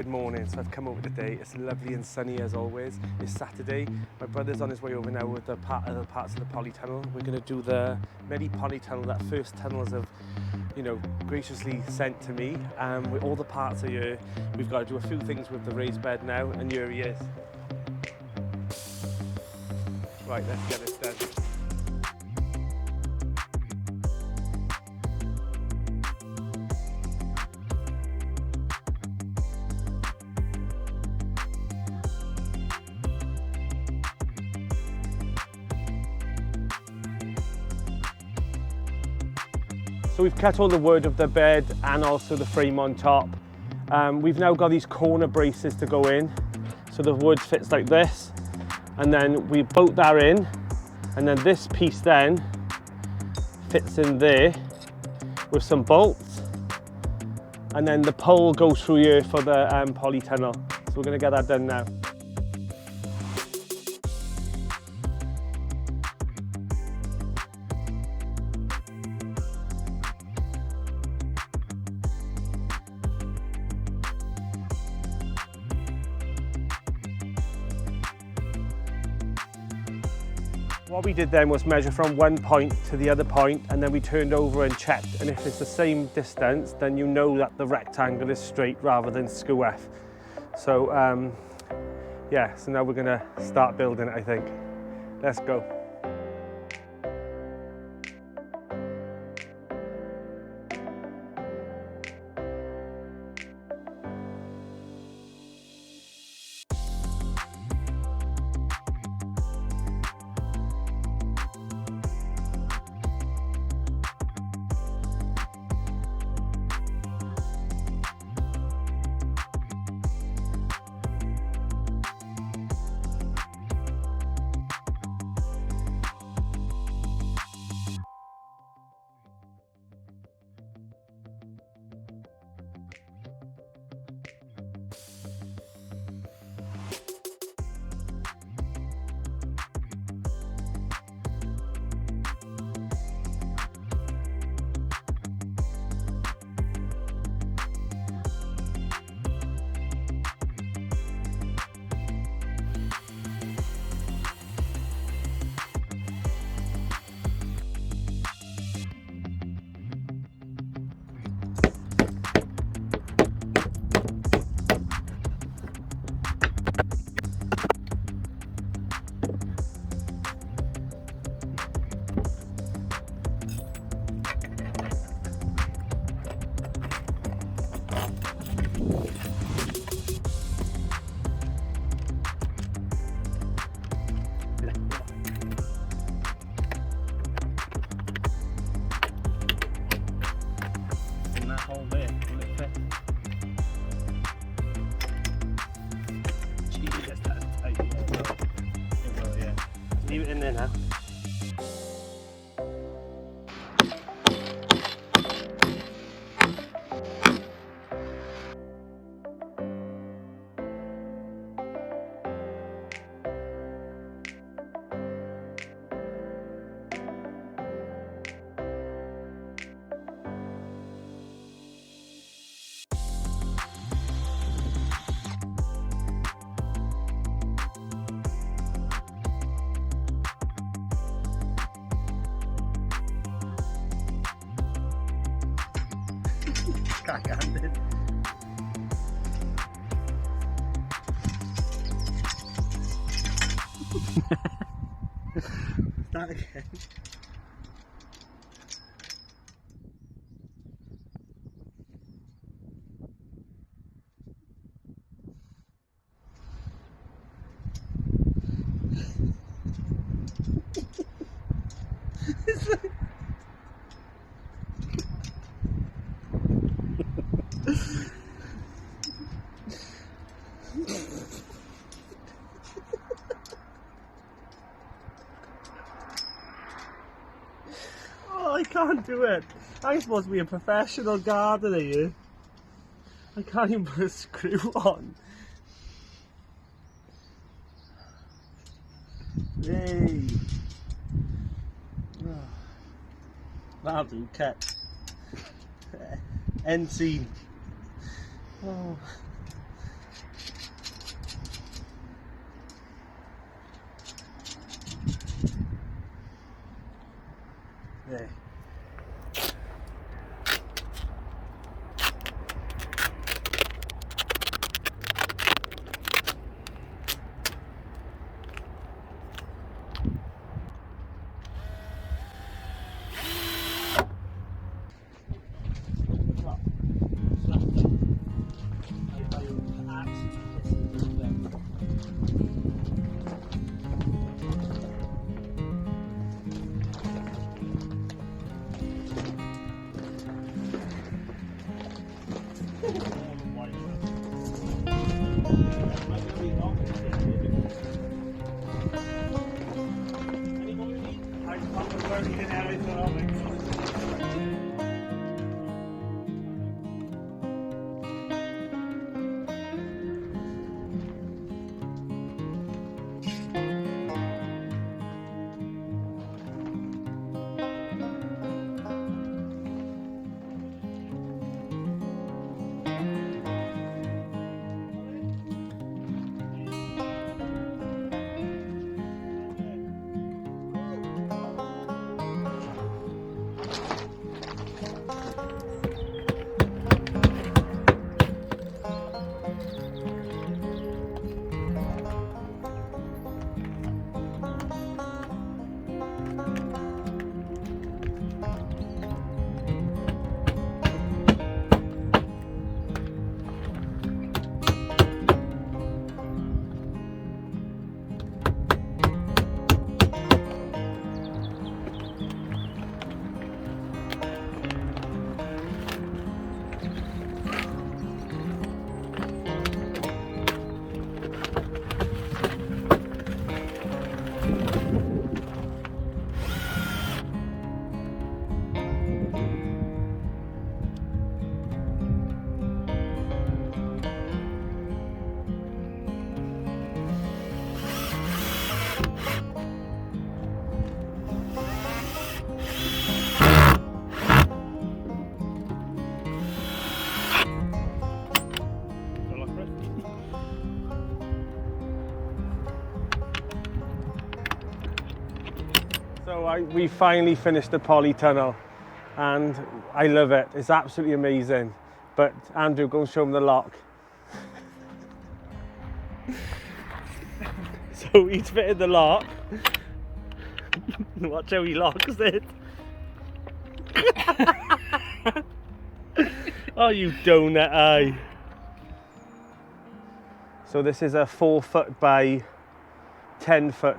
Good morning, so I've come over today. It's lovely and sunny as always. It's Saturday. My brother's on his way over now with the other parts of the polytunnel. We're going to do the mini-polytunnel that First Tunnels have, graciously sent to me. With all the parts are here. We've got to do a few things with the raised bed now, and here he is. Right, let's get this done. So we've cut all the wood of the bed and also the frame on top. We've now got these corner braces to go in. So the wood fits like this. And then we bolt that in. And then this piece then fits in there with some bolts. And then the pole goes through here for the polytunnel. So we're going to get that done now. What we did then was measure from one point to the other point, and then we turned over and checked, and if it's the same distance, then you know that the rectangle is straight rather than skew. So yeah, so now we're gonna start building it, I think. Let's go. Hole there, will it fit? Jeez, that's tight. It will, yeah. Leave it in there now. Cack-handed. Start again. It's like... Oh, I can't do it. I'm supposed to be a professional gardener here. I can't even put a screw on. Hey. Oh. That'll do, cat. End scene. Oh. There. So we finally finished the polytunnel and I love it. It's absolutely amazing. But Andrew, go and show him the lock. So he's fitted the lock. Watch how he locks it. Oh, you donut eye. So this is a 4 foot by 10 foot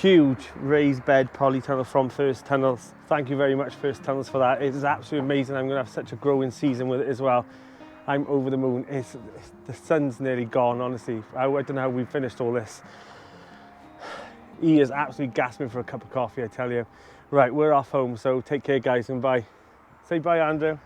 huge raised bed polytunnel from First Tunnels. Thank you very much, First Tunnels, for that. It is absolutely amazing. I'm going to have such a growing season with it as well. I'm over the moon. The sun's nearly gone, honestly. I don't know how we finished all this. He is absolutely gasping for a cup of coffee, I tell you. Right, we're off home, so take care, guys, and bye. Say bye, Andrew.